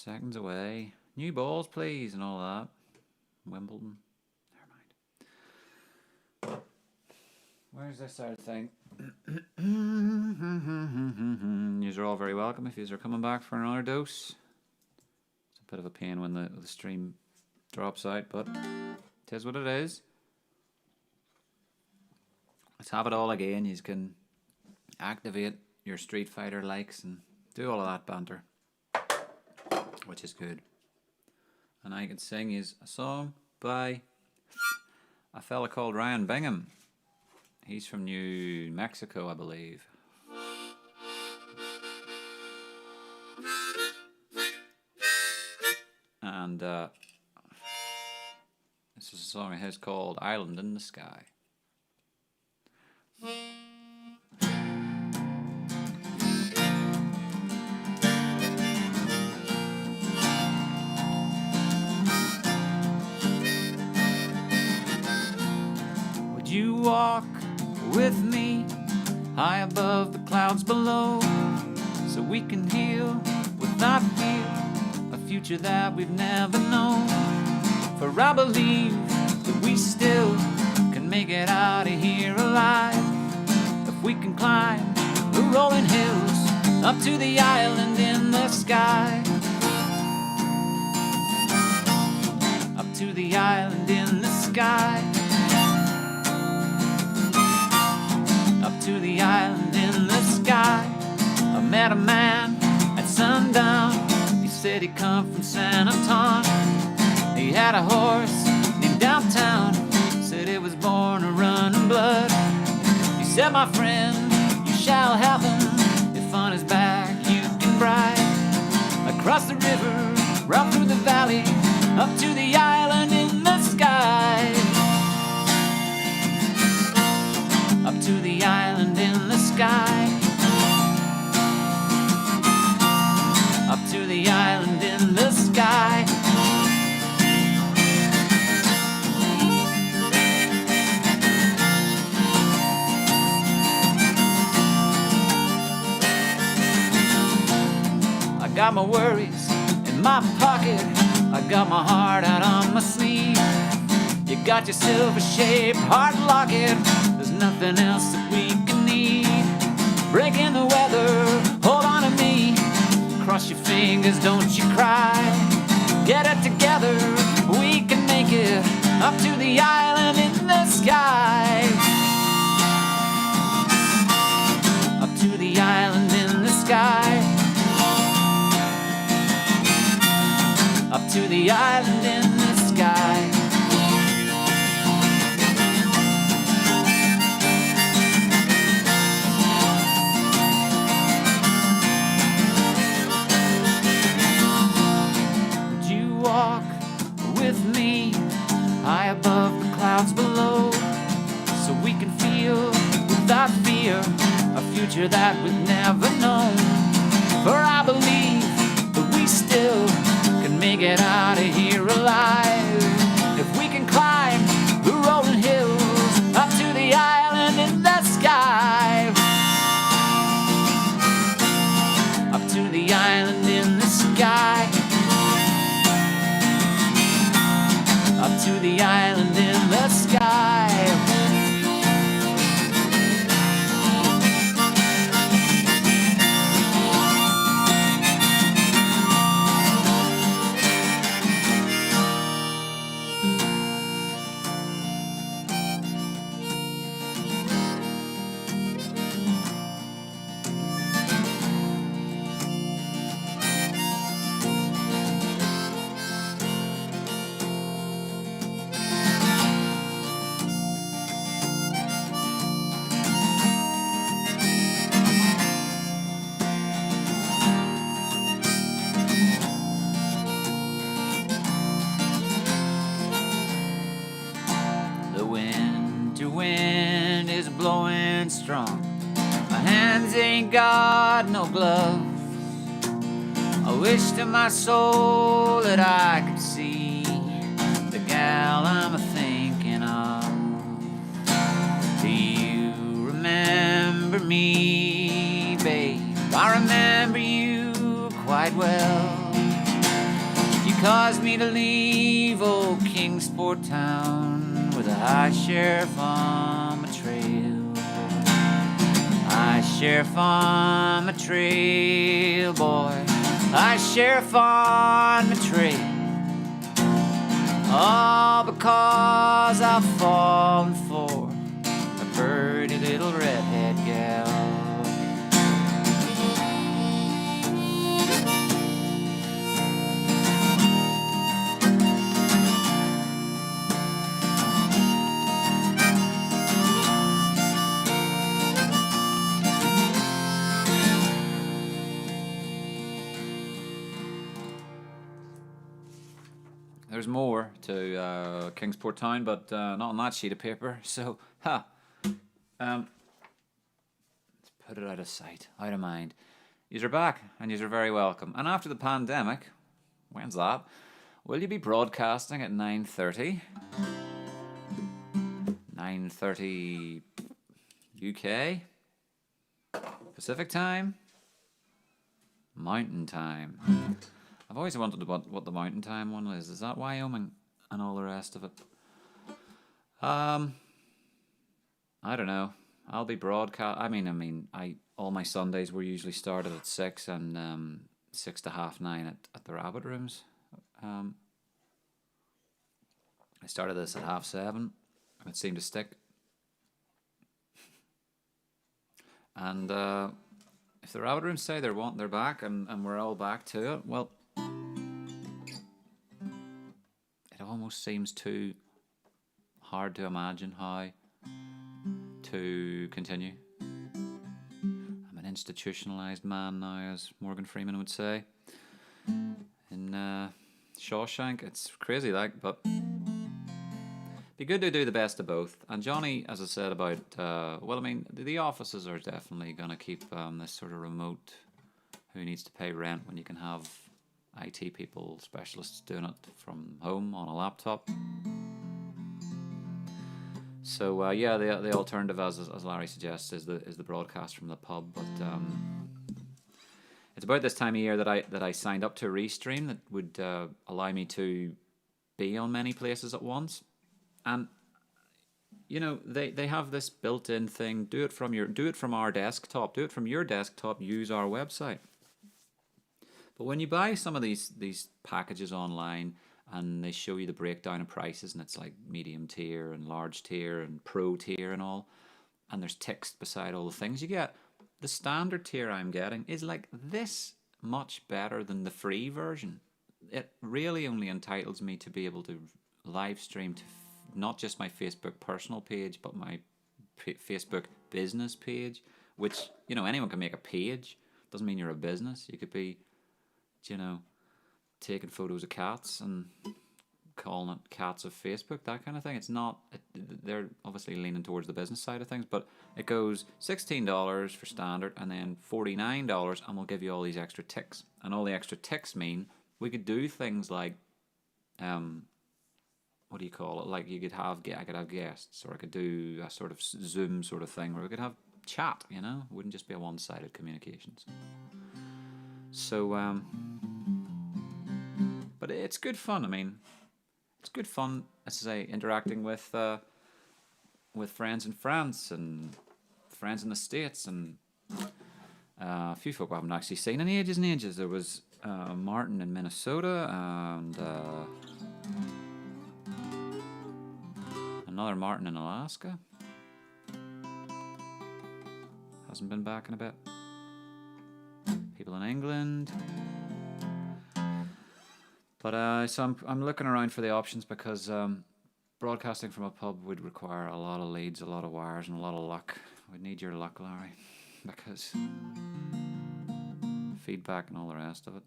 seconds away. New balls, please, and all that. Wimbledon. Never mind. Where's this side thing? Yous are all very welcome if yous are coming back for another dose. It's a bit of a pain when the stream drops out, but it is what it is. Let's have it all again. Yous can activate your Street Fighter likes and do all of that banter, which is good. And I can sing yous a song by a fella called Ryan Bingham. He's from New Mexico, I believe. And this is a song of his called Island in the Sky. Would you walk with me high above the clouds below, so we can heal without fear a future that we've never known? For I believe that we still can make it out of here alive, if we can climb the rolling hills up to the island in the sky, up to the island in the sky, to the island in the sky. I met a man at sundown. He said he'd come from San Antonio. He had a horse named Downtown. Said it was born to run in blood. He said, my friend, you shall have him. If on his back you can ride across the river, right through the valley, up to the island in the sky. Up to the island in the sky. Up to the island in the sky. I got my worries in my pocket. I got my heart out on my sleeve. You got your silver-shaped heart locket. There's nothing else that we can need. Breaking the weather, hold on to me. Cross your fingers, don't you cry. Get it together, we can make it up to the island in the sky. Up to the island in the sky. Up to the island in the sky. Walk with me high above the clouds below, so we can feel without fear a future that we've never known. For I believe that we still can make it out of here alive, if we can climb the rolling hills up to the island in the sky. Up to the island in the sky. Up to the island in the sky. Strong. My hands ain't got no gloves. I wish to my soul that I could see the gal I'm a-thinking of. Do you remember me, babe? I remember you quite well. caused me to leave old Kingsport town with a high sheriff on my trail. High sheriff on my trail, boy. High sheriff on my trail. All because I've fallen for a pretty little redhead gal. There's more to Kingsport Town, but not on that sheet of paper. So, let's put it out of sight, out of mind. Yous are back, and yous are very welcome. And after the pandemic, when's that? Will you be broadcasting at 9:30? 9:30 UK? Pacific time? Mountain time. I've always wondered what the mountain time one is. Is that Wyoming and all the rest of it? I don't know. I'll be broadcast. I all my Sundays were usually started at 6 and 6 to half 9 at the Rabbit Rooms. I started this at 7:30, and it seemed to stick. And if the Rabbit Rooms say they're back and we're all back to it, well, it almost seems too hard to imagine how to continue. I'm an institutionalized man now, as Morgan Freeman would say. In Shawshank, it's crazy like, but be good to do the best of both. And Johnny, as I said about, the offices are definitely going to keep this sort of remote, who needs to pay rent when you can have IT people, specialists doing it from home on a laptop. So the alternative, as Larry suggests, is the broadcast from the pub. But it's about this time of year that I signed up to a Restream that would allow me to be on many places at once. And they have this built-in thing. Do it from our desktop. Do it from your desktop. Use our website. But when you buy some of these packages online, and they show you the breakdown of prices, and it's like medium tier and large tier and pro tier and all, and there's text beside all the things you get, the standard tier I'm getting is like this much better than the free version. It really only entitles me to be able to live stream to not just my Facebook personal page, but my Facebook business page, which, anyone can make a page. Doesn't mean you're a business. You could be, taking photos of cats and calling it Cats of Facebook, that kind of thing. It's not, they're obviously leaning towards the business side of things, but it goes $16 for standard and then $49, and we'll give you all these extra ticks. And all the extra ticks mean we could do things like, what do you call it? Like I could have guests, or I could do a sort of Zoom sort of thing where we could have chat, It wouldn't just be a one-sided communications. So, but it's good fun. It's good fun, as I say, interacting with friends in France and friends in the States, and a few folk I haven't actually seen in ages and ages. There was Martin in Minnesota, and another Martin in Alaska. Hasn't been back in a bit. People in England. But so I'm looking around for the options, because broadcasting from a pub would require a lot of leads, a lot of wires, and a lot of luck. We'd need your luck, Larry, because feedback and all the rest of it.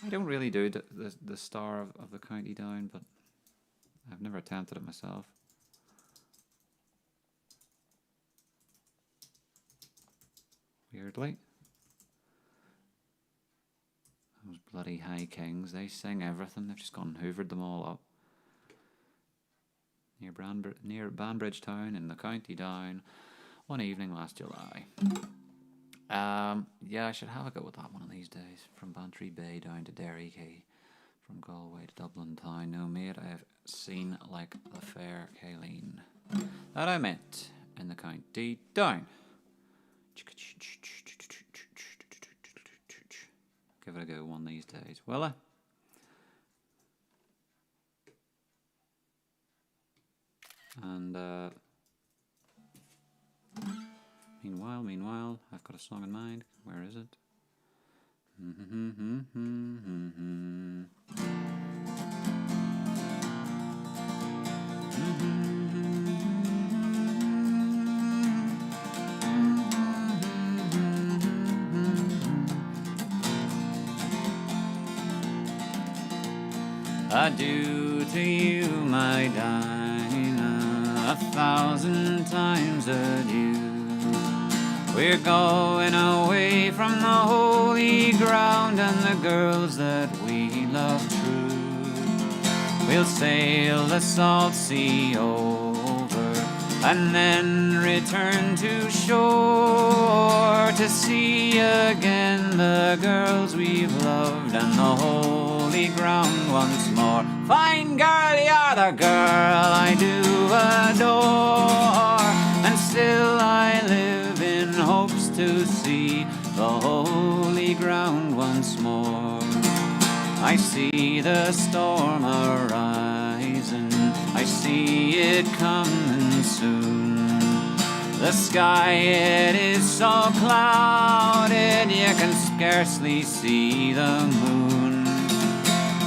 I don't really do the star of the county down, but I've never attempted it myself. Weirdly. Those bloody High Kings, they sing everything. They've just gone and hoovered them all up. Near Banbridge Town in the County Down, one evening last July. Yeah, I should have a go with that one of these days. From Bantry Bay down to Derry Quay, from Galway to Dublin town. No, mate, I have seen like the fair Kayleen that I met in the county down. Give it a go one of these days, will I? And meanwhile, I've got a song in mind. Where is it? Adieu to you, my Dinah, 1,000 times adieu. We're going away from the holy ground and the girls that we love true. We'll sail the salt sea over and then return to shore to see again the girls we've loved and the holy ground once more. Fine girl, you're the girl I do adore, and still I live in hopes to see the holy ground once more. I see the storm arising, I see it coming soon. The sky, it is so clouded you can scarcely see the moon.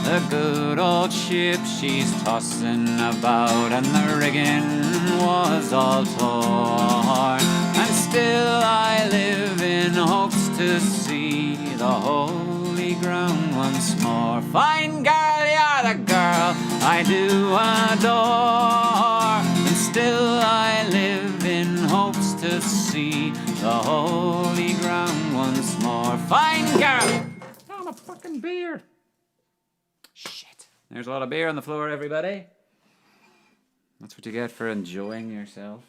The good old ship, she's tossing about and the rigging was all torn, and still I live in hopes to see the holy ground once more. Fine girl, you're the girl I do adore, and still I live in hopes to see the holy ground once more. Fine girl! Down a fucking beer! Shit. There's a lot of beer on the floor, everybody. That's what you get for enjoying yourself.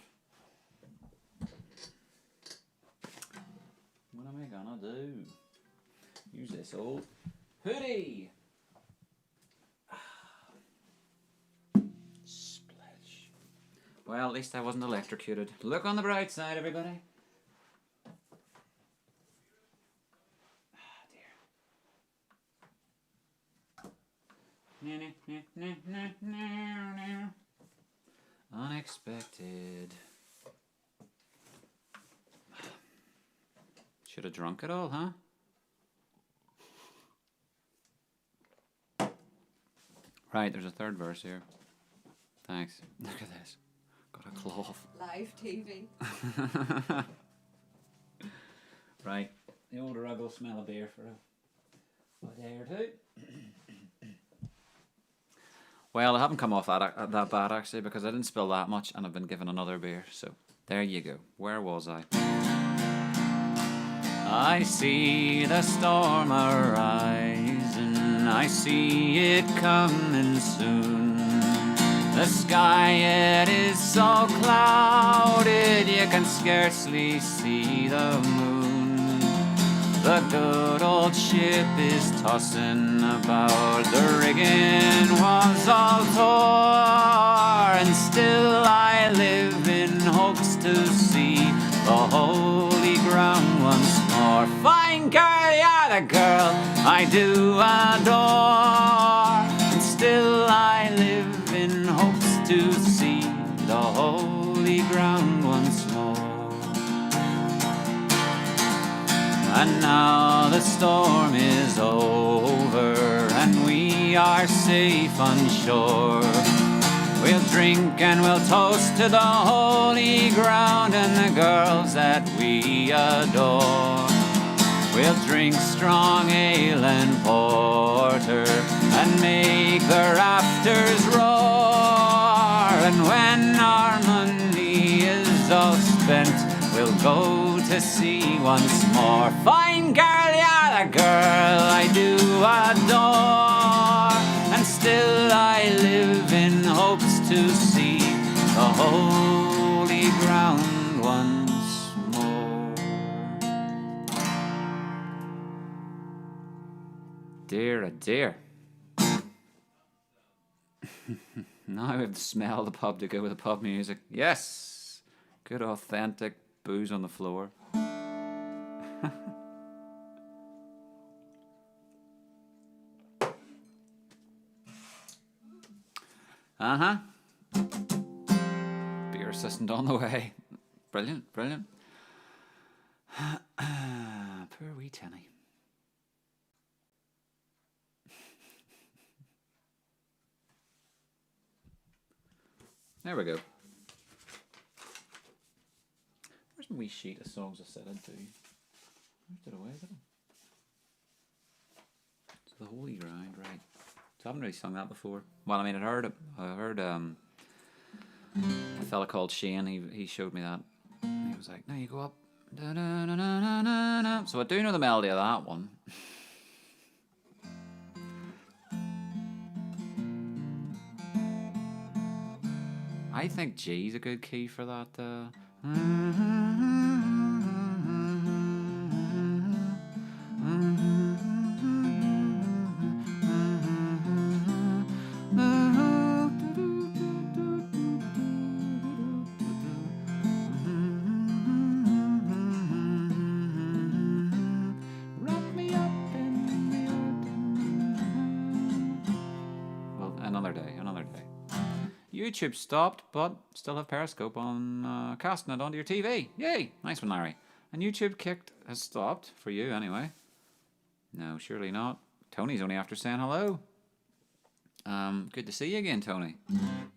What am I gonna do? Use this old hoodie. Splash. Well, at least I wasn't electrocuted. Look on the bright side, everybody. Unexpected. Should have drunk it all, huh? Right, there's a third verse here. Thanks. Look at this. Got a cloth. Live TV. Right. The older I will smell a beer for a day or two. Well, I haven't come off that bad actually, because I didn't spill that much and I've been given another beer. So there you go. Where was I? I see the storm arising, I see it coming soon. The sky, it is so clouded you can scarcely see the moon. The good old ship is tossing about, the rigging was all tore, and still I live in hopes to see the holy ground once more. Fine girl, you're the girl I do adore, and still I live in hopes to see the holy ground once more. And now the storm is over and we are safe on shore. We'll drink and we'll toast to the holy ground and the girls that we adore. We'll drink strong ale and porter and make the rafters roar. And when our money is all spent, we'll go to sea once more. Fine girl, you're the girl I do adore, and still I live in hopes to see the holy ground once more. dear, oh dear. Now we have the smell of the pub to go with the pub music. Yes! Good authentic booze on the floor. Uh-huh. Beer assistant on the way. Brilliant, brilliant. Poor wee Tenny. There we go. Where's my wee sheet of songs I said I'd do? Where's it away? Is it? It's the Holy Ground, right. So I haven't really sung that before. Well, I mean, I heard it. I heard a fella called Shane. He showed me that. He was like, "No, you go up." Da, da, da, da, da, da, da. So I do know the melody of that one. I think G's a good key for that. Well, another day. YouTube stopped, but still have Periscope on, casting it onto your TV. Yay! Nice one, Larry. And YouTube has stopped, for you anyway. No, surely not. Tony's only after saying hello. Good to see you again, Tony.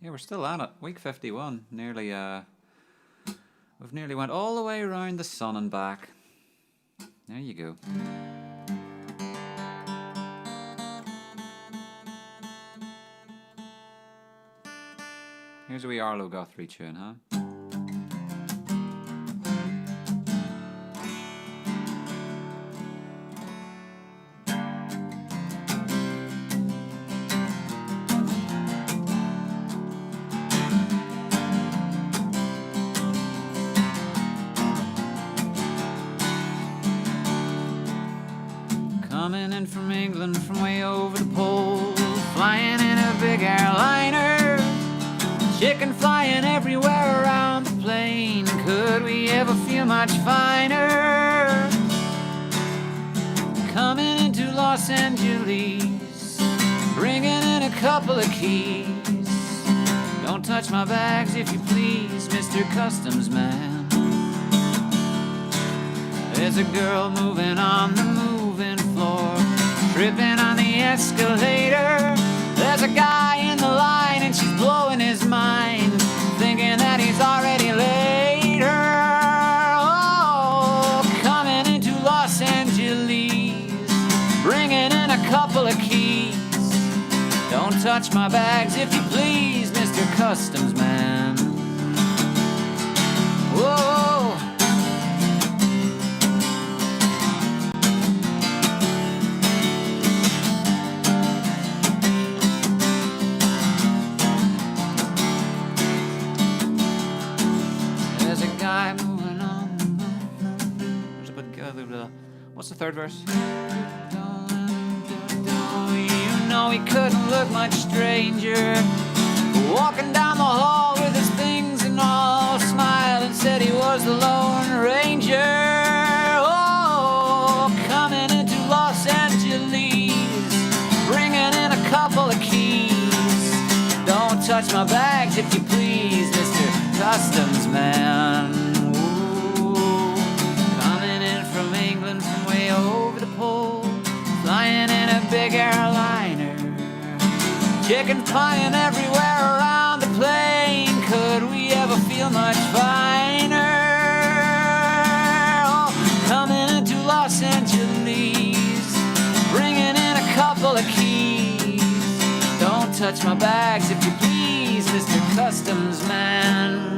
Yeah, we're still at it. Week 51. Nearly, we've nearly went all the way around the sun and back. There you go. Here's a wee Arlo Guthrie tune, huh? Coming in from England from way over the pole, flying in a big airliner. Chicken flying everywhere around the plane. Could we ever feel much finer? Coming into Los Angeles, bringing in a couple of keys. Don't touch my bags if you please, Mr. Customs Man. There's a girl moving on the moving floor, tripping on the escalator. There's a guy in the line and she's blowing his mind, thinking that he's already laid her. Oh, coming into Los Angeles, bringing in a couple of keys. Don't touch my bags if you please, Mr. Customs Man. Whoa. What's the third verse? You know he couldn't look much stranger, walking down the hall with his things and all, smiled and said he was the Lone Ranger. Oh, coming into Los Angeles, bringing in a couple of keys. Don't touch my bags if you please, Mr. Customs Man. Over the pole, flying in a big airliner. Chicken flying everywhere around the plane. Could we ever feel much finer? Oh, coming into Los Angeles, bringing in a couple of keys. Don't touch my bags if you please, Mr. Customs Man.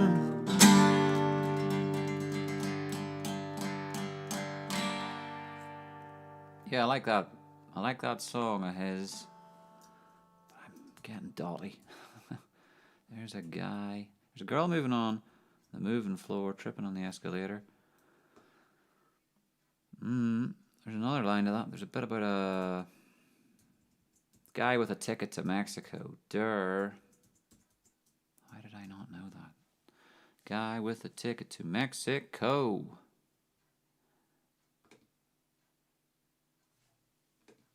Yeah, I like that. I like that song of his. But I'm getting dotty. There's a guy. There's a girl moving on the moving floor, tripping on the escalator. There's another line to that. There's a bit about a Guy with a ticket to Mexico. Why did I not know that? Guy with a ticket to Mexico.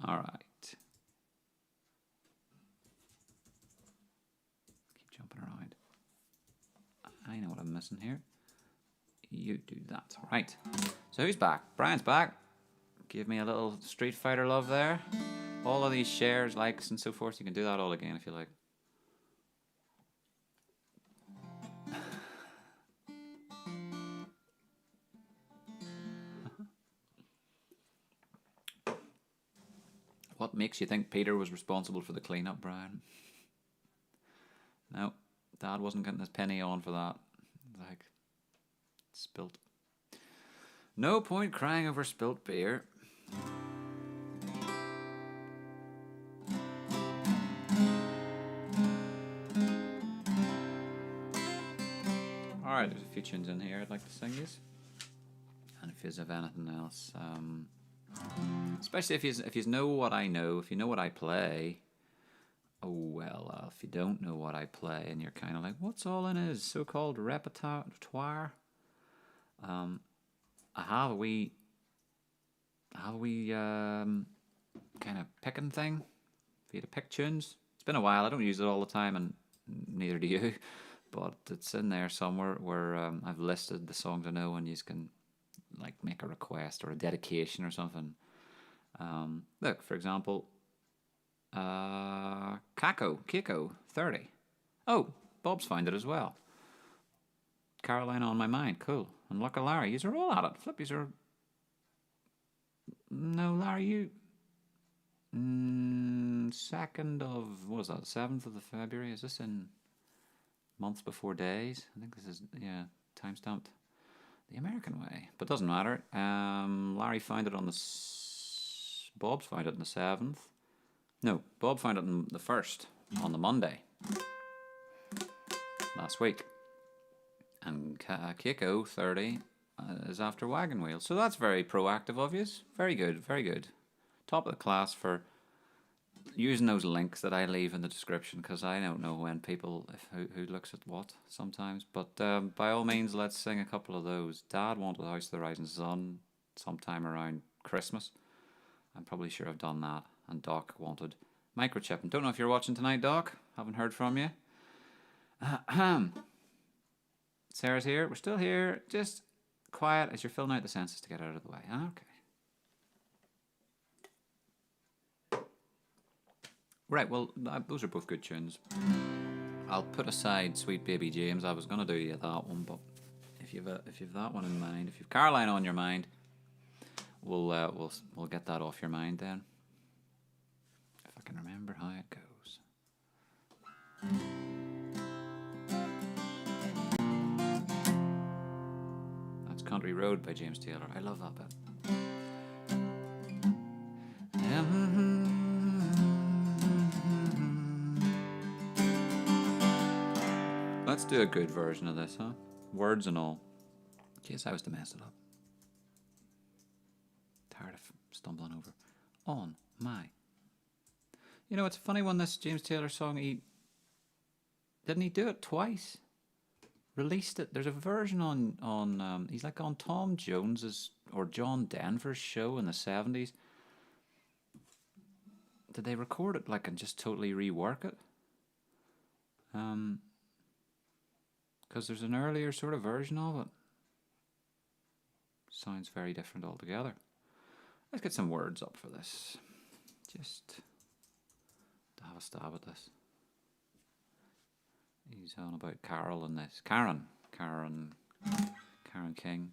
All right. Keep jumping around. I know what I'm missing here. You do that. Right. So who's back? Brian's back. Give me a little Street Fighter love there. All of these shares, likes, and so forth. You can do that all again if you like. What makes you think Peter was responsible for the cleanup, Brian? No, Dad wasn't getting his penny on for that. Like, spilt. No point crying over spilt beer. Alright, there's a few tunes in here I'd like to sing these. And if you have anything else, especially if you know what I know, if you know what I play. Oh well, if you don't know what I play and you're kind of like, what's all in his so-called repertoire? I have a wee kind of picking thing for you to pick tunes. It's been a while. I don't use it all the time, and neither do you. But it's in there somewhere where I've listed the songs I know, and you can like make a request or a dedication or something. Look, for example, Keiko 30. Oh, Bob's found it as well. Carolina on my mind, cool. And look at Larry, yous are all at it. Flip, yous are... No, Larry, you... 2nd of... What was that? 7th of the February? Is this in months before days? I think this is, yeah, time-stamped the American way. But doesn't matter. Larry found it on the... Bob's found it on the 7th. No, Bob found it on the 1st, on the Monday. Last week. And Keiko 30 is after Wagon Wheel. So that's very proactive of you. Very good, very good. Top of the class for using those links that I leave in the description, because I don't know when people, who looks at what sometimes. But by all means, let's sing a couple of those. Dad wanted House of the Rising Sun sometime around Christmas. I'm probably sure I've done that. And Doc wanted Microchip. And don't know if you're watching tonight, Doc. Haven't heard from you. Sarah's here. We're still here. Just quiet as you're filling out the census to get out of the way. Okay. Right, well, those are both good tunes. I'll put aside Sweet Baby James. I was going to do you that one, but if you've that one in mind, if you've Caroline on your mind, we'll get that off your mind then. If I can remember how it goes. That's Country Road by James Taylor. I love that bit. Let's do a good version of this, huh? Words and all. In case I was to mess it up. Tired of stumbling over. On my. You know, it's a funny one, this James Taylor song. Didn't he do it twice? Released it. There's a version on he's like on Tom Jones's or John Denver's show in the 70s. Did they record it like and just totally rework it? Because there's an earlier sort of version of it. Sounds very different altogether. Let's get some words up for this. Just to have a stab at this. He's on about Carol and this. Karen King.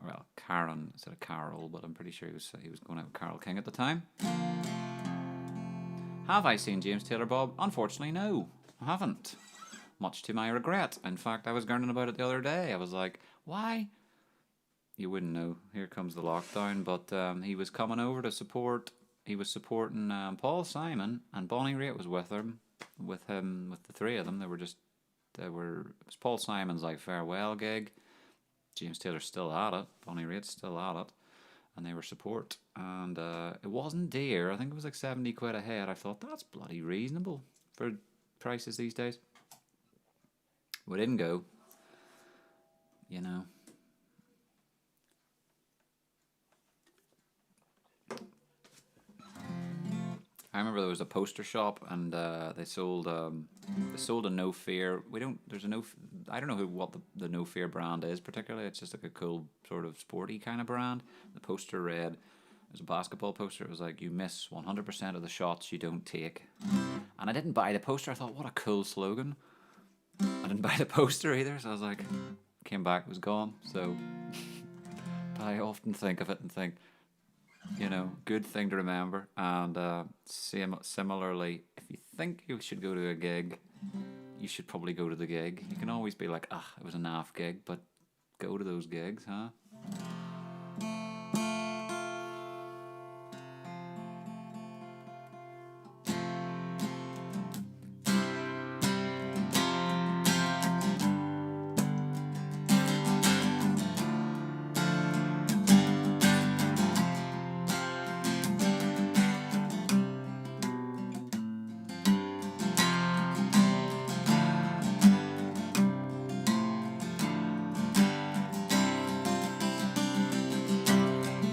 Well, Karen instead of Carol, but I'm pretty sure he was going out with Carol King at the time. Have I seen James Taylor, Bob? Unfortunately, no. I haven't. Much to my regret. In fact, I was gurning about it the other day. I was like, why? You wouldn't know. Here comes the lockdown. But he was coming over to support. He was supporting Paul Simon, and Bonnie Raitt was with him. With the three of them. It was Paul Simon's like farewell gig. James Taylor's still at it. Bonnie Raitt's still at it. and they were support, and it wasn't dear. I think it was like 70 quid a head. I thought that's bloody reasonable for prices these days. We didn't go, you know. I remember there was a poster shop, and they sold a No Fear. There's a No. I don't know what the No Fear brand is particularly. It's just like a cool sort of sporty kind of brand. The poster read, it was a basketball poster. It was like, you miss 100% of the shots you don't take. And I didn't buy the poster. I thought, what a cool slogan. I didn't buy the poster either, so I was like, came back, it was gone. So I often think of it and think, you know, good thing to remember. And similarly, if you think you should go to a gig, you should probably go to the gig. You can always be like, it was a naff gig, but go to those gigs, huh?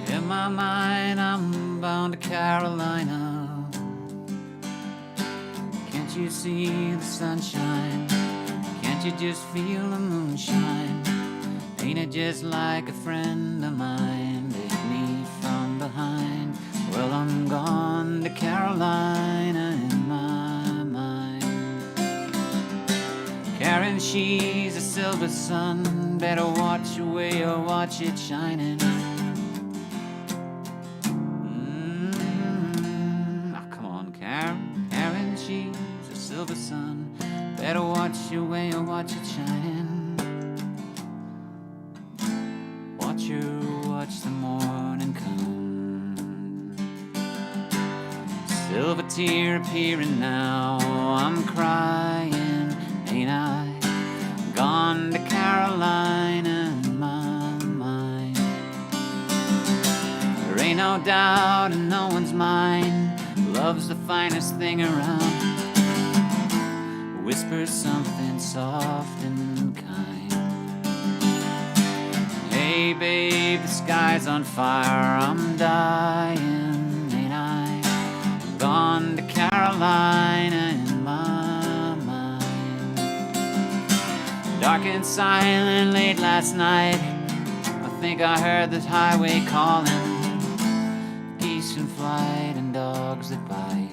In my mind, I'm bound to Carolina. Can't you see the sunshine? Can't you just feel the moonshine? Ain't it just like a friend of mine hit me from behind? Well, I'm gone to Carolina in my mind. Karen, she's a silver sun. Better watch your way or watch it shining. Silver sun, better watch your way or watch it shining. Watch the morning come. Silver tear appearing now. I'm crying, ain't I? Gone to Carolina in my mind. There ain't no doubt in no one's mind. Love's the finest thing around. Whisper something soft and kind. Hey babe, the sky's on fire. I'm dying, ain't I? I'm gone to Carolina in my mind. Dark and silent late last night, I think I heard the highway calling. Geese in flight and dogs that bite.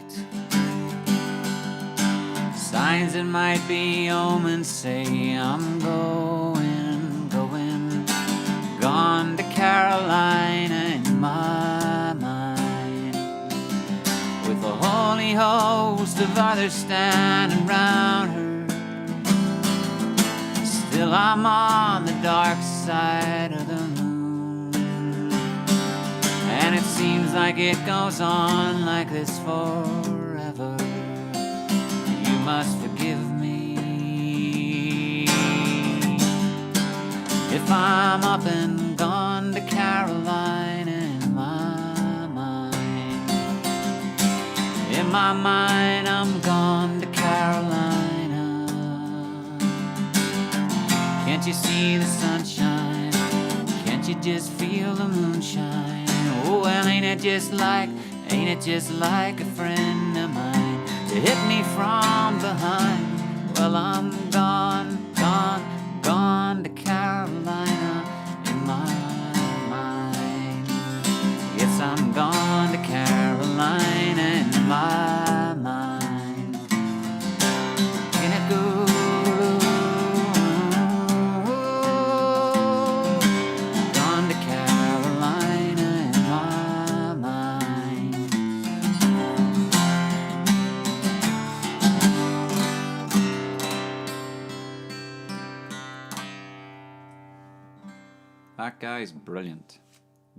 Signs that might be omens say I'm going, gone to Carolina in my mind. With a holy host of others standing round her, still I'm on the dark side of the moon. And it seems like it goes on like this forever. Must forgive me if I'm up and gone to Carolina in my mind. In my mind, I'm gone to Carolina. Can't you see the sunshine? Can't you just feel the moonshine? Oh, well, ain't it just like a friend of mine? To hit me from behind. Well, I'm gone to Carolina in my mind. Yes, I'm gone to Carolina in my mind. Can it go? Gone to Carolina in my mind. That guy's brilliant.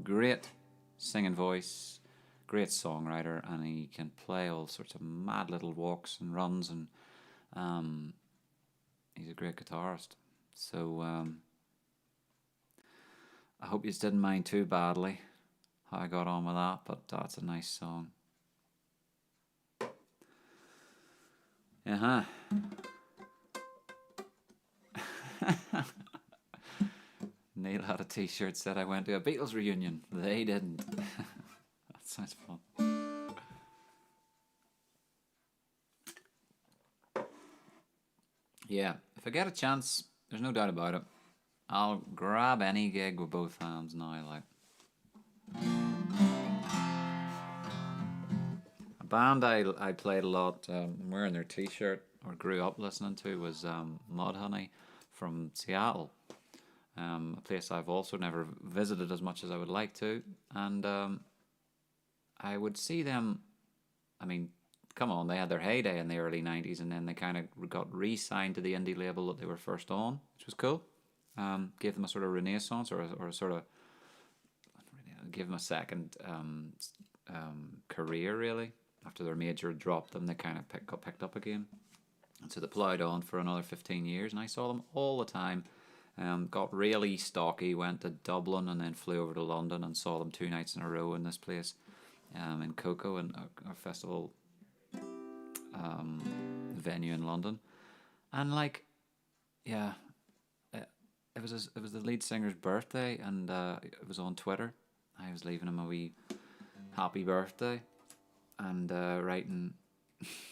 Great singing voice, great songwriter, and he can play all sorts of mad little walks and runs, and he's a great guitarist. So I hope you didn't mind too badly. how I got on with that, but that's a nice song. Neil had a t-shirt said I went to a Beatles reunion. They didn't. That sounds fun. Yeah, if I get a chance, there's no doubt about it, I'll grab any gig with both hands now. Like, a band I played a lot, wearing their t-shirt, or grew up listening to, was Mudhoney from Seattle. A place I've also never visited as much as I would like to, and I would see them. I mean, come on, they had their heyday in the early 90s, and then they kind of got re-signed to the indie label that they were first on, which was cool. Gave them a sort of renaissance, or a sort of, give them a second career, really. After their major dropped them, they kind of got picked up again. And so they ploughed on for another 15 years, and I saw them all the time. Got really stocky, went to Dublin, and then flew over to London and saw them 2 nights in a row in this place, in Coco, and a festival venue in London. And like, yeah, it was the lead singer's birthday, and it was on Twitter. I was leaving him a wee happy birthday, and writing,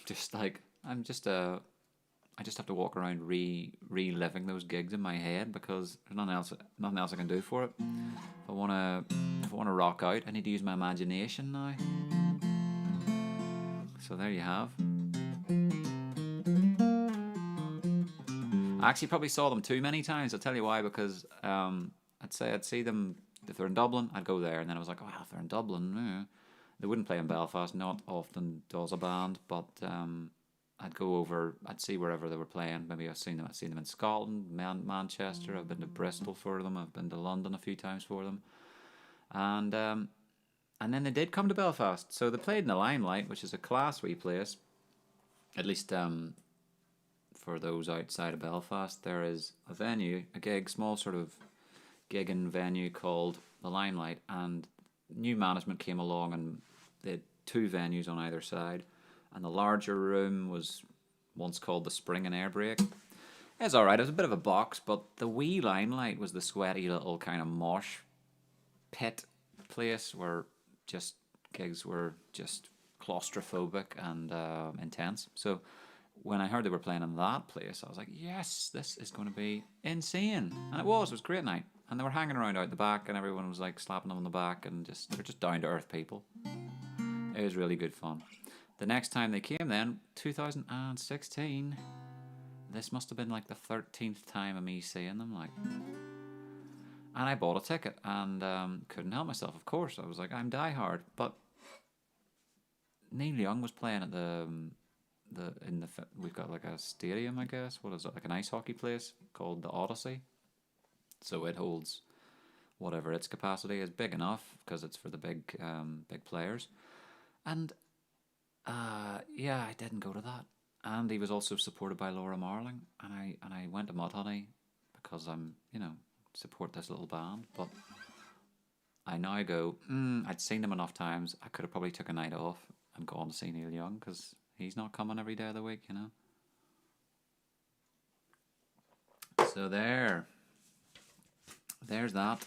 just like, I just have to walk around reliving those gigs in my head, because there's nothing else I can do for it. If I wanna rock out, I need to use my imagination now. So there you have. I actually probably saw them too many times. I'll tell you why, because I'd see them, if they're in Dublin, I'd go there, and then I was like, oh, if they're in Dublin, they wouldn't play in Belfast. Not often does a band, but I'd go over, I'd see wherever they were playing. Maybe I've seen them in Scotland, Manchester. I've been to Bristol for them. I've been to London a few times for them, and then they did come to Belfast. So they played in the Limelight, which is a class wee place. At least for those outside of Belfast, there is a venue, a gig, small sort of gigging venue called the Limelight, and new management came along, and they had 2 venues on either side. And the larger room was once called the Spring and Air Break. It's alright, it was a bit of a box, but the wee Limelight was the sweaty little kind of mosh pit place where just gigs were just claustrophobic and intense. So when I heard they were playing in that place, I was like, yes, this is going to be insane. And it was a great night. And they were hanging around out the back, and everyone was like slapping them on the back, and they're just down to earth people. It was really good fun. The next time they came then, 2016, this must have been like the 13th time of me seeing them, like. And I bought a ticket, and couldn't help myself, of course. I was like, I'm diehard. But Neil Young was playing at we've got like a stadium, I guess. What is it, like an ice hockey place called the Odyssey? So it holds whatever its capacity is, big enough, because it's for the big players. And yeah, I didn't go to that. And he was also supported by Laura Marling, and I went to Mudhoney because I'm, support this little band. But I now go, I'd seen them enough times, I could have probably took a night off and gone to see Neil Young, because he's not coming every day of the week, So there's that.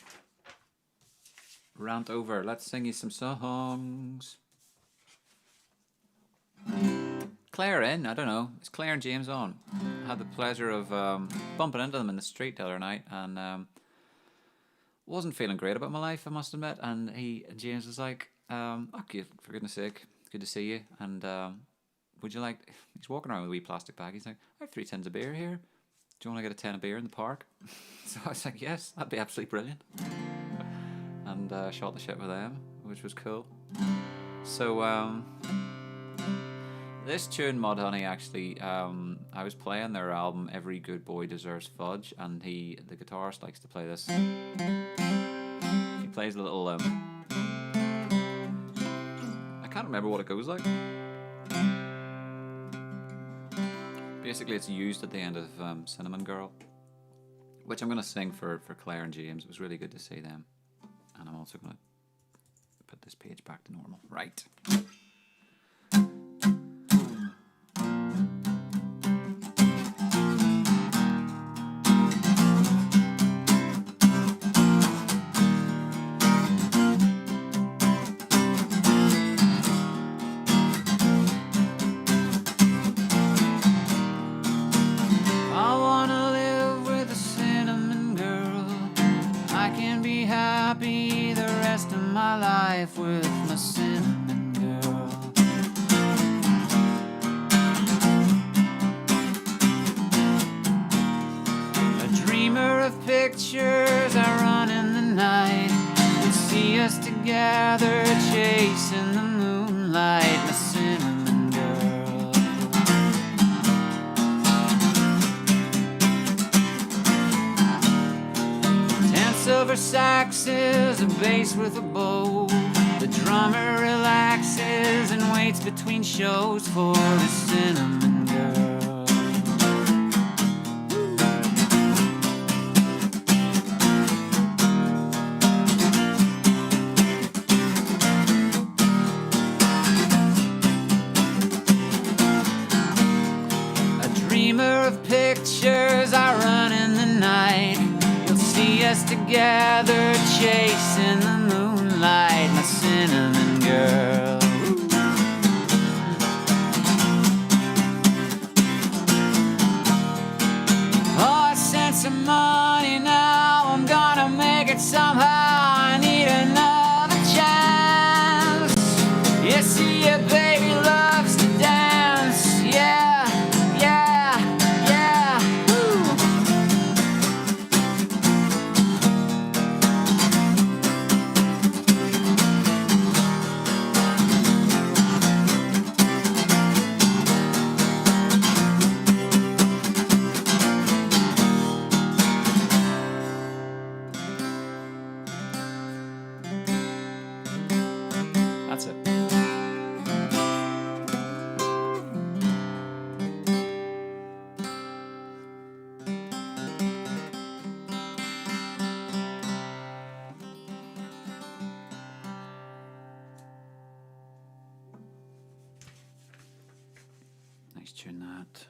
Rant over. Let's sing you some songs. Claire in, I don't know. Is Claire and James on? I had the pleasure of bumping into them in the street the other night, and wasn't feeling great about my life, I must admit. And James was like, okay, for goodness sake, good to see you. And would you like, he's walking around with a wee plastic bag. He's like, I have 3 tins of beer here. Do you want to get a 10 of beer in the park? So I was like, yes, that'd be absolutely brilliant. And shot the shit with them, which was cool. So this tune, Mudhoney, actually, I was playing their album Every Good Boy Deserves Fudge, and the guitarist likes to play this. He plays a little, I can't remember what it goes like. Basically, it's used at the end of Cinnamon Girl, which I'm going to sing for Claire and James. It was really good to see them. And I'm also going to put this page back to normal. Right. With my cinnamon girl. A dreamer of pictures I run in the night. You see us together chasing the moonlight, my cinnamon girl. Ten silver saxes, a bass with a bow. The drummer relaxes and waits between shows for the cinnamon girl. A dreamer of pictures, I run in the night. You'll see us together chasing the moonlight, my cinnamon girl. Oh, I sent some money now, I'm gonna make it somehow. I need another chance. You see, your baby loves to dance. Yeah, yeah, yeah. Woo. That's it. Nice tune that.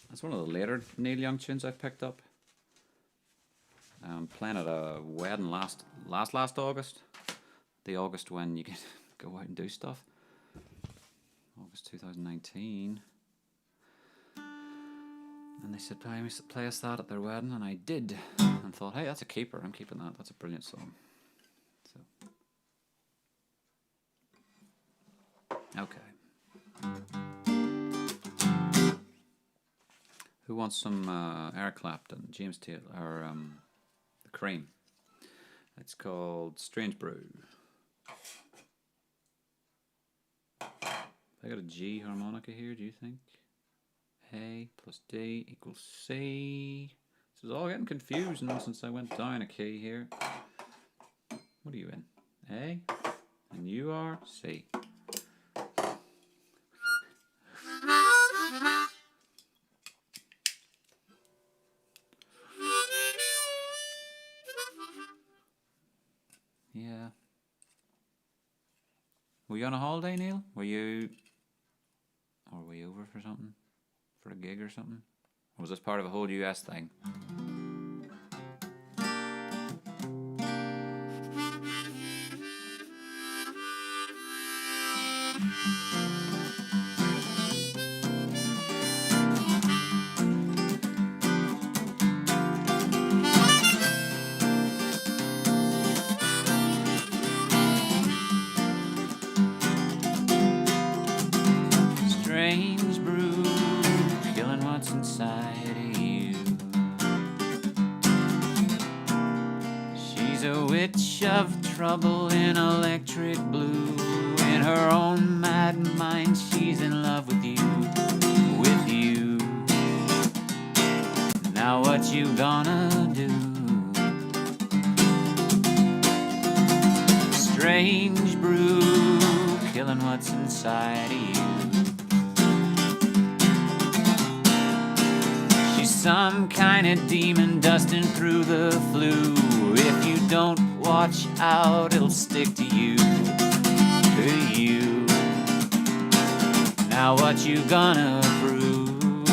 That's one of the later Neil Young tunes I've picked up. Playing at a wedding last August. The August when you can go out and do stuff. August 2019. And they said, play us that at their wedding, and I did. And thought, hey, that's a keeper. I'm keeping that. That's a brilliant song. So, okay. Who wants some Eric Clapton, James Taylor, or the Cream? It's called Strange Brew. I got a G harmonica here, do you think? A plus D equals C. This is all getting confused now since I went down a key here. What are you in? A? And you are C. Yeah. Were you on a holiday, Neil? Were you... Or were you over for something? For a gig or something? Or was this part of a whole US thing? Strange brew, killing what's inside of you. She's a witch of trouble in electric blue. In her own mad mind, she's in love with you, with you. Now what you gonna do? Strange brew, killing what's inside of you. She's some kind of demon dusting through the flue. If you don't watch out, it'll stick to you, to you. Now what you gonna prove?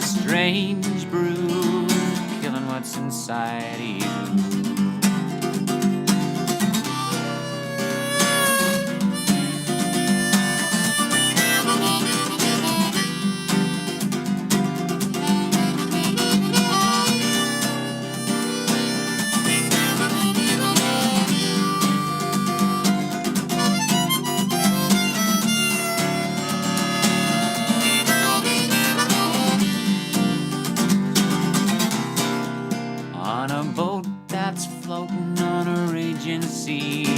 Strange brew, killing what's inside of you.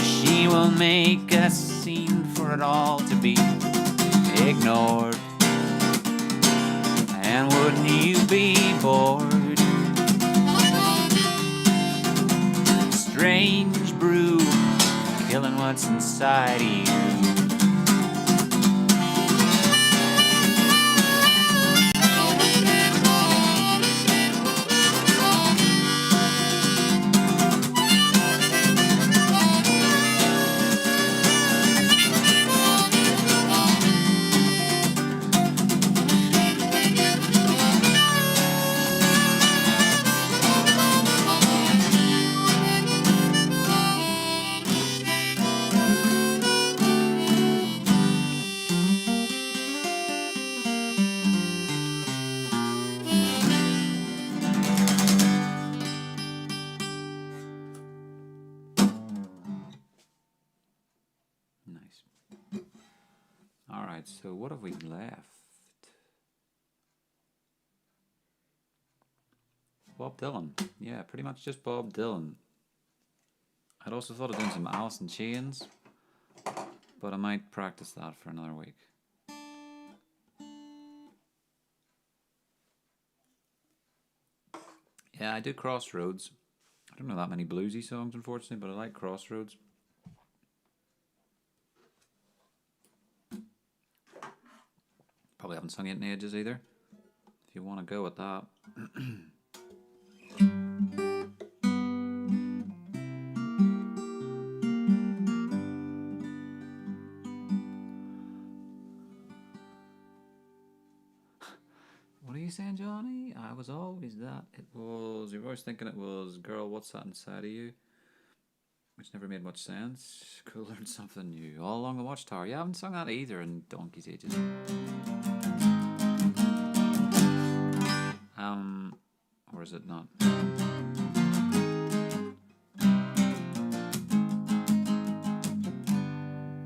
She will make a scene for it all to be ignored. And wouldn't you be bored? Strange brew, killing what's inside of you. So what have we left? Bob Dylan. Yeah, pretty much just Bob Dylan. I'd also thought of doing some Alice in Chains, but I might practice that for another week. Yeah, I do Crossroads. I don't know that many bluesy songs, unfortunately, but I like Crossroads. Probably haven't sung it in ages either, if you want to go with that. What are you saying, Johnny? I was always that. It was, you're always thinking it was Girl, What's That Inside of You? Which never made much sense. Could learn something new. All Along the Watchtower. Yeah, I haven't sung that either in donkey's ages. Or is it not?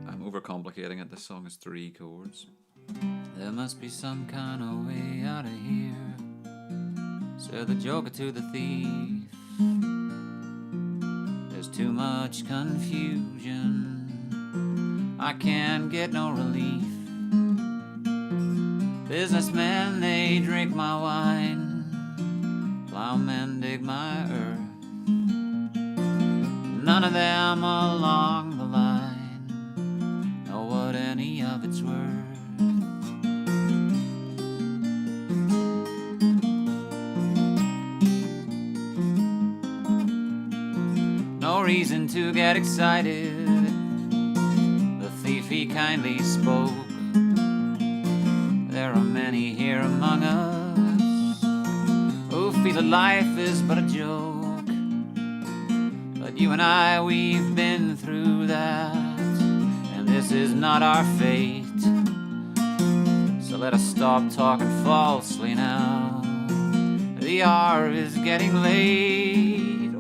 I'm overcomplicating it. This song is 3 chords. There must be some kind of way out of here, said the joker to the thief. There's too much confusion, I can't get no relief. Businessmen, they drink my wine, plowmen dig my earth. None of them along the line know what any of it's worth. No reason to get excited, the thief he kindly spoke. There are many here among us who feel that life is but a joke. But you and I, we've been through that, and this is not our fate. So let us stop talking falsely now. The hour is getting late.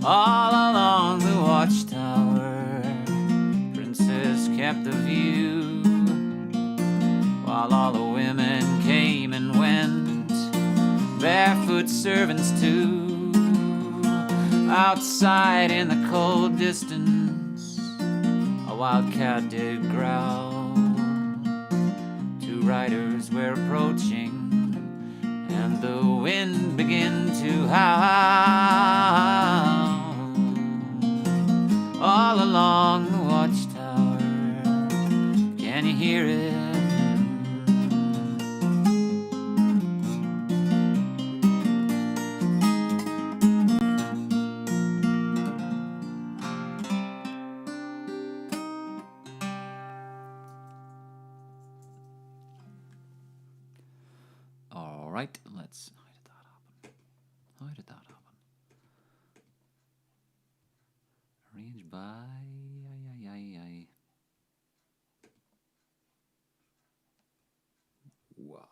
All along the Watchtower, Princess kept the view, while all the women came and went, barefoot servants too. Outside in the cold distance, a wildcat did growl. 2 riders were approaching, and the wind began to howl. Alright, let's... How did that happen? How did that happen? Arranged by... Wow.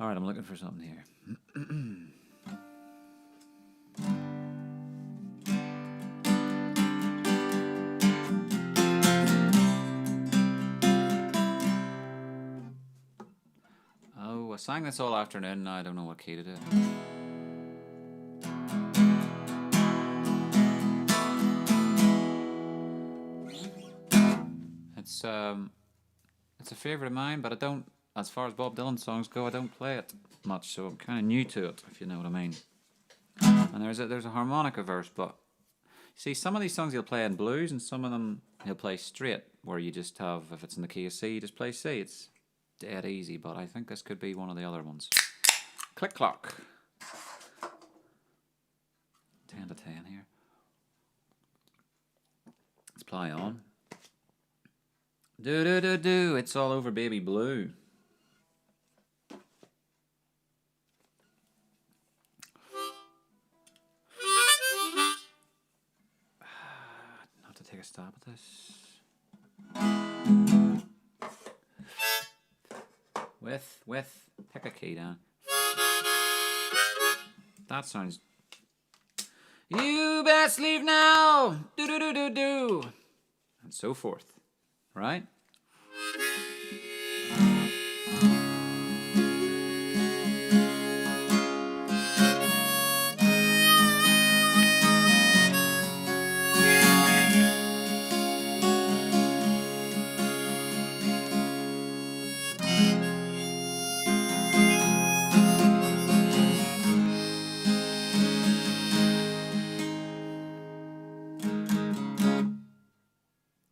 Alright, I'm looking for something here. Oh, I sang this all afternoon, now I don't know what key to do it. It's a favourite of mine, but I don't, as far as Bob Dylan songs go, I don't play it much, so I'm kind of new to it, if you know what I mean. And there's a harmonica verse, but see, some of these songs he'll play in blues, and some of them he'll play straight, where you just have, if it's in the key of C, you just play C. It's dead easy, but I think this could be one of the other ones. Click clock. 10 to 10 here. Let's play on. Do do do do, it's all over baby blue. Not to take a stab at this. With, pick a key down. That sounds. You best leave now. Do do do do do, and so forth. Right?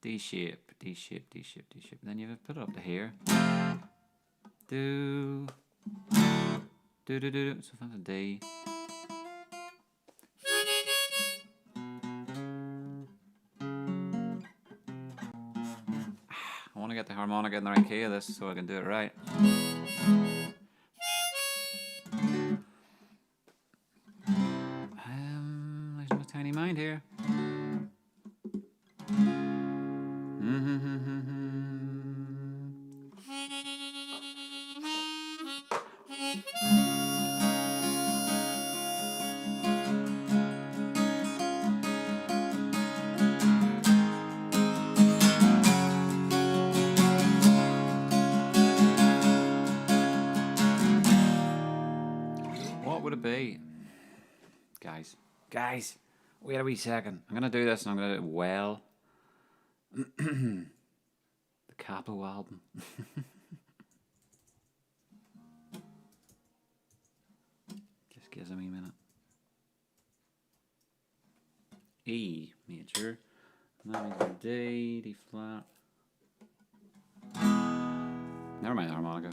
D shape, D shape, D shape, D shape. Then you have to put it up to here. Do, do, do, do. So that's a D. I want to get the harmonica in the right key of this so I can do it right. Losing my tiny mind here. What would it be? Guys, wait a wee second. I'm gonna do this and I'm gonna do it well. The Capo album. Just gives a wee minute. E major. And that means D, D flat. Never mind the harmonica.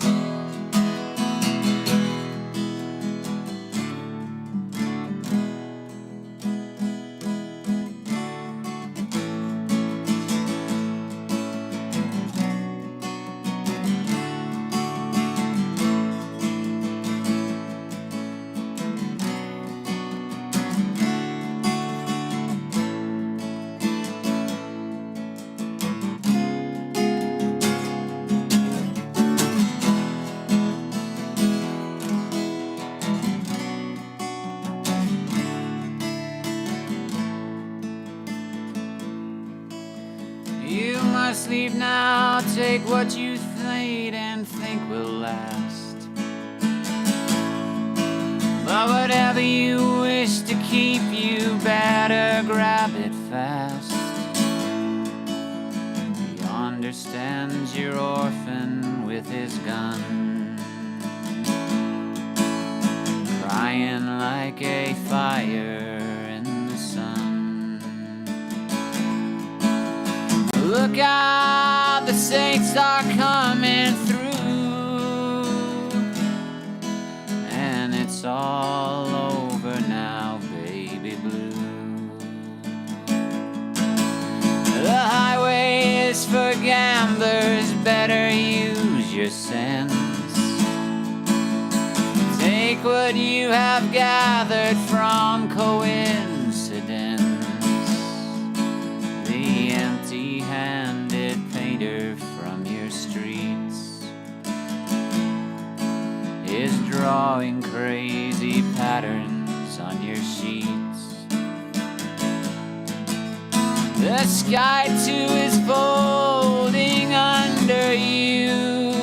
Leave now, take what you need and think will last. But whatever you wish to keep, you better grab it fast. He understands your orphan with his gun, crying like a fire in the sun. Look out, the saints are coming through, and it's all over now, baby blue. The highway is for gamblers, better use your sense. what you have gathered from coincidence. The empty-handed painter from your streets is drawing crazy patterns on your sheets. The sky too is folding under you,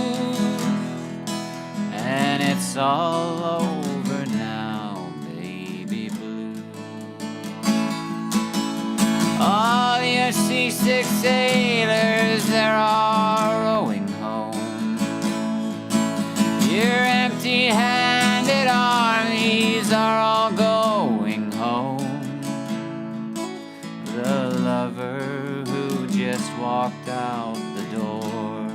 and it's all over now, baby blue. All your seasick sailors, they're all rowing home. Your empty-handed armies are all going home. The lover who just walked out the door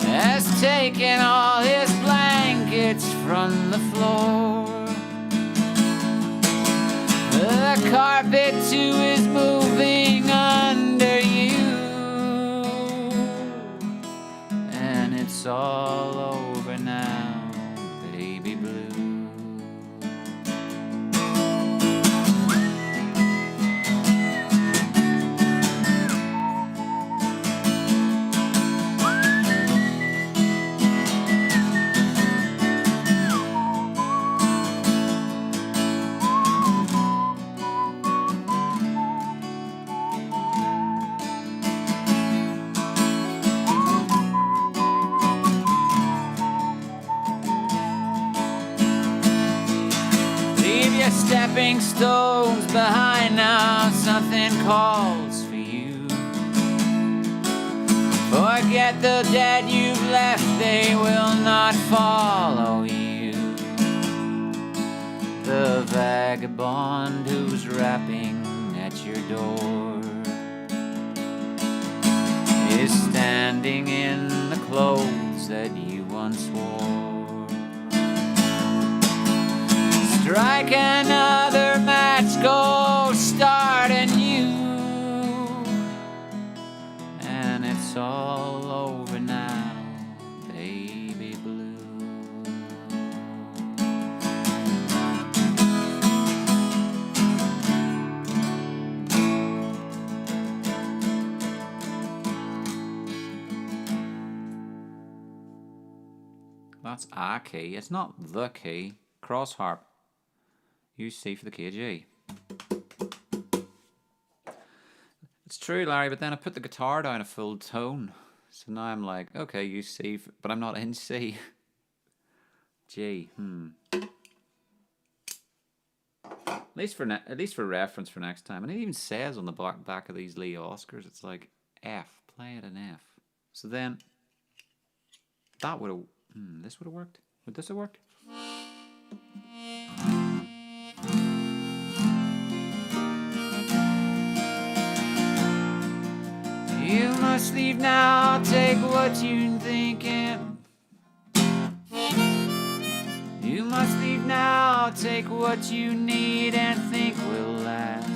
has taken all his blankets from the floor. The carpet too is moving under you, and it's all over now, baby blue. Stepping stones behind now, something calls for you. Forget the dead you've left, they will not follow you. The vagabond who's rapping at your door is standing in the clothes that you once wore. Strike another match, go start anew, and it's all over now, baby blue. That's a key, it's not the key. Cross harp. Use C for the key of G. It's true, Larry, but then I put the guitar down a full tone. So now I'm like, okay, use C, but I'm not in C. G, At least for reference for next time. And it even says on the back of these Lee Oscars, it's like F, play it in F. So then, that would have, this would have worked. Would this have worked? You must leave now, take what you're thinking. You must leave now, take what you need and think will last.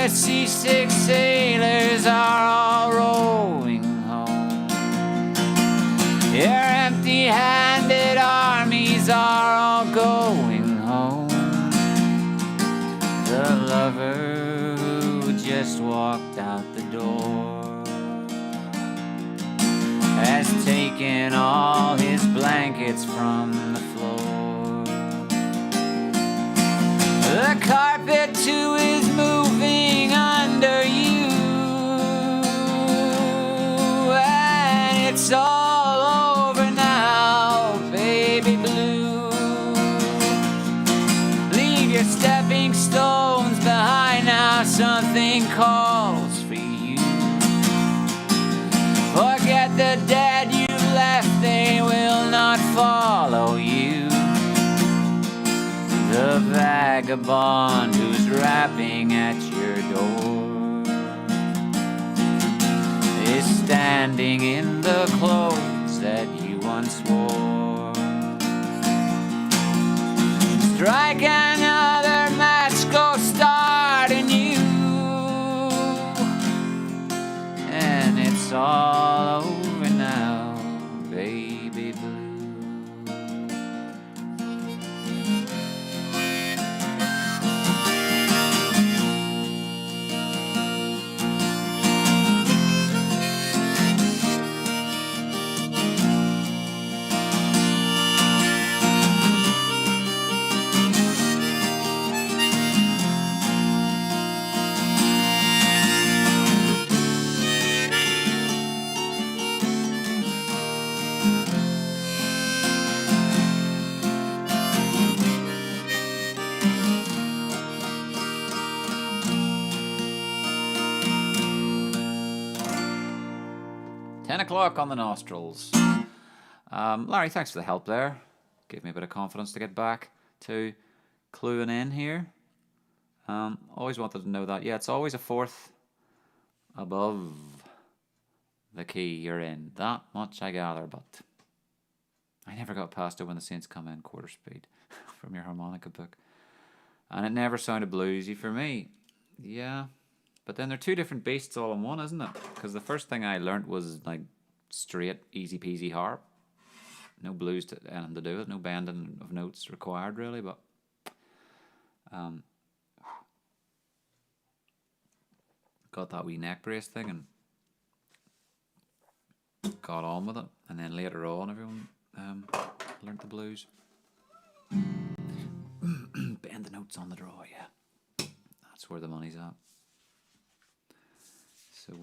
Seasick sailors are all rowing home. Your empty-handed armies are all going home. The lover who just walked out the door has taken all his blankets from the floor. The carpet too is moving under you, and it's all over now, baby blue. Leave your stepping stones behind now, something calls vagabond who's rapping at your door is standing in the clothes that you once wore. Strike another match, go starting you, and it's all over now, baby blue. O'clock on the nostrils. Larry, thanks for the help there. Gave me a bit of confidence to get back to cluing in here. Always wanted to know that. Yeah, it's always a fourth above the key you're in. That much I gather, but I never got past it when the Saints come in quarter speed from your harmonica book. And it never sounded bluesy for me. Yeah. But then they're two different beasts all in one, isn't it? Because the first thing I learnt was like straight, easy peasy harp. No blues to anything to do with it, no bending of notes required really, but got that wee neck brace thing and got on with it. And then later on everyone learnt the blues. Bend the notes on the draw, yeah. That's where the money's at. So,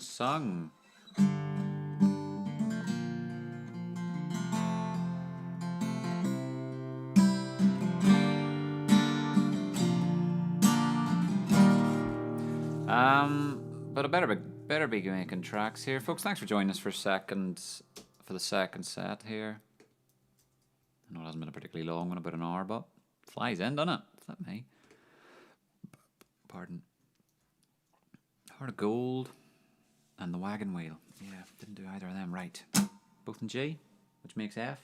sung. But I better be making tracks here, folks. Thanks for joining us for the second set here. I know it hasn't been a particularly long one, about an hour, but it flies in, doesn't it? Is that me? Pardon. Heart of Gold and the Wagon Wheel. Yeah, didn't do either of them right. Both in G, which makes F.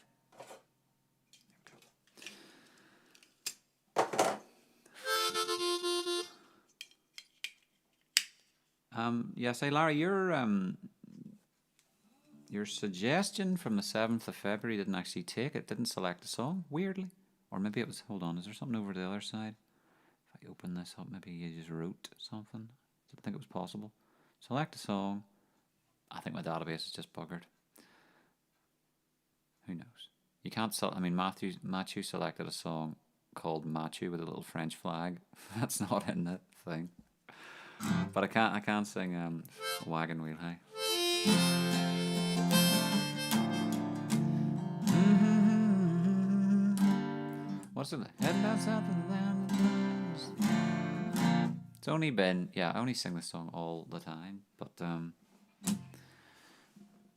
Yeah, say Larry, your suggestion from the 7th of February didn't actually take it, didn't select a song, weirdly. Or maybe it was, hold on, is there something over the other side? If I open this up, maybe you just wrote something. Didn't think it was possible. Select a song. I think my database is just buggered. Who knows? You can't I mean, Matthew selected a song called Matthew with a little French flag. That's not in the thing. But I can't sing Wagon Wheel, hey. What's it? Heading down south of the land. It's only been, yeah, I only sing this song all the time, but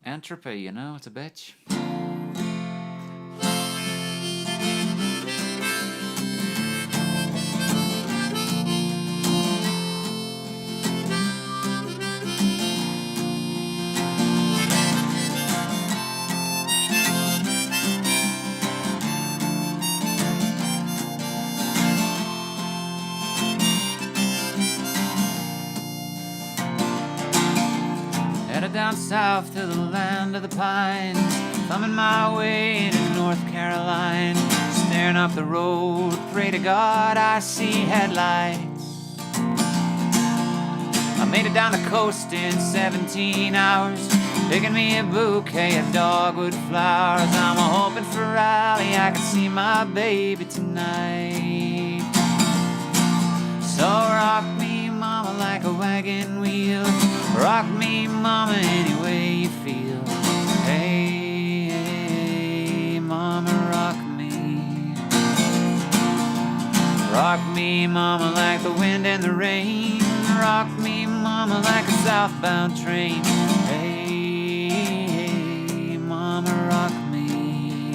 entropy, you know, it's a bitch. Down south to the land of the pines, thumbing my way to North Carolina, staring up the road, pray to God I see headlights. I made it down the coast in 17 hours, picking me a bouquet of dogwood flowers. I'm hoping for Raleigh, I can see my baby tonight. So rock me, mama, like a wagon wheel. Rock me, mama, any way you feel. Hey, hey, mama, rock me. Rock me, mama, like the wind and the rain. Rock me, mama, like a southbound train. Hey, hey, mama, rock me.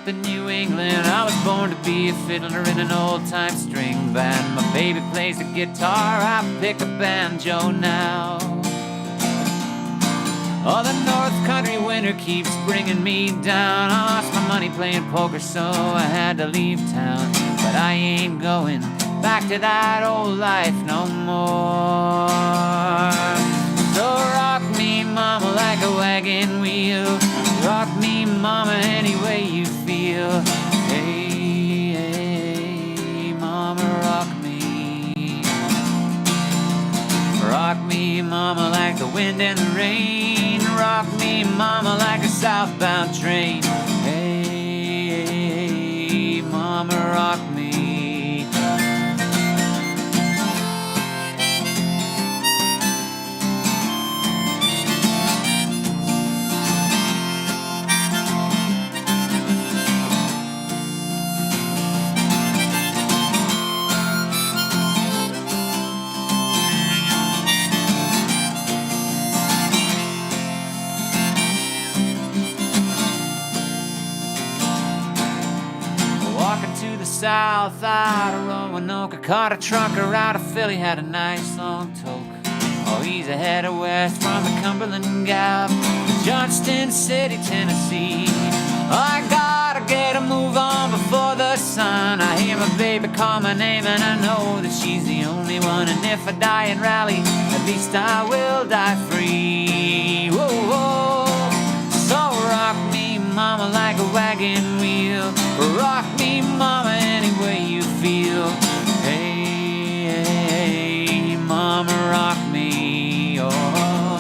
up in New England. I was born to be a fiddler in an old-time string band. My baby plays the guitar, I pick a banjo now. Oh, the North Country winter keeps bringing me down. I lost my money playing poker, so I had to leave town. But I ain't going back to that old life no more. So rock me, mama, like a wagon wheel. Rock me, mama, any way you feel. Hey, hey, mama, rock me. Rock me, mama, like the wind and the rain. Rock me, mama, like a southbound train. Hey, hey, mama, rock me. South out of Roanoke, I caught a trucker out of Philly, had a nice long toke. Oh, he's a head of west from the Cumberland Gap to Johnston City, Tennessee. I gotta get a move on before the sun. I hear my baby call my name and I know that she's the only one. And if I die in Raleigh, at least I will die free. Whoa, whoa. So rock me, mama, like a wagon wheel. Rock me, mama, any way you feel. Hey, hey, mama, rock me. Oh,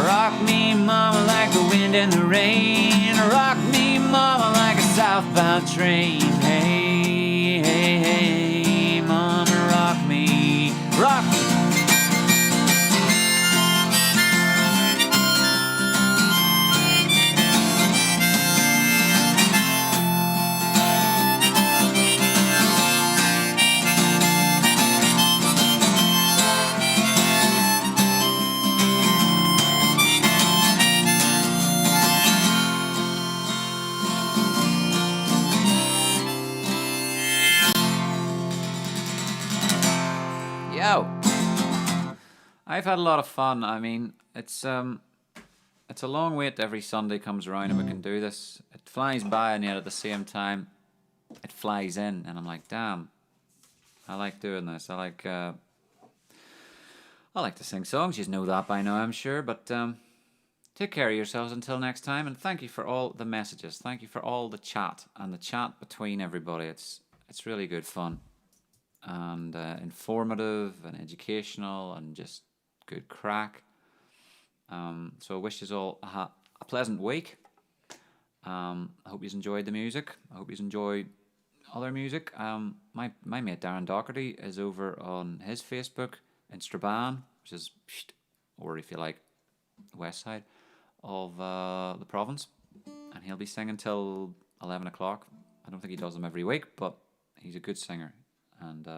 rock me, mama, like the wind and the rain. Rock me, mama, like a southbound train. Hey, hey, hey, mama, rock me. Rock me. I've had a lot of fun. I mean, it's a long wait every Sunday comes around and we can do this. It flies by and yet at the same time it flies in and I'm like, damn, I like doing this. I like to sing songs. You know that by now, I'm sure, but take care of yourselves until next time, and thank you for all the messages. Thank you for all the chat and the chat between everybody. It's really good fun and informative and educational and just good crack. So I wish you all a pleasant week. I hope you enjoyed the music. I hope you enjoyed other music. My mate Darren Doherty is over on his Facebook in Strabane, which is, or if you like, the west side of the province, and he'll be singing till 11 o'clock. I don't think he does them every week, but he's a good singer. And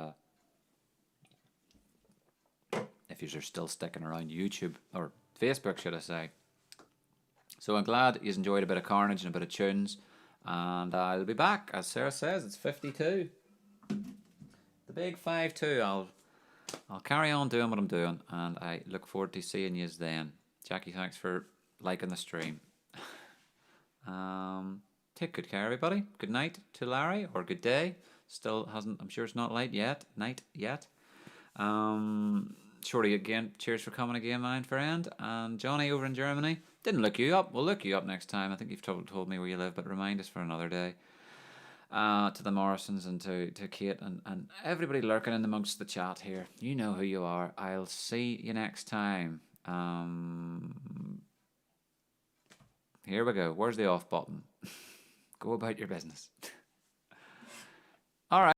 if you're still sticking around YouTube, or Facebook should I say. So I'm glad you enjoyed a bit of carnage and a bit of tunes, and I'll be back, as Sarah says, it's 52. The big 5-2. I'll carry on doing what I'm doing, and I look forward to seeing you then. Jackie, thanks for liking the stream. Take good care, everybody. Good night to Larry, or good day. Still hasn't, I'm sure it's not night yet. Shorty again, cheers for coming again, my friend. And Johnny over in Germany, didn't look you up. We'll look you up next time. I think you've told me where you live, but remind us for another day. To the Morrisons and to Kate and everybody lurking in amongst the chat here. You know who you are. I'll see you next time. Here we go. Where's the off button? Go about your business. All right.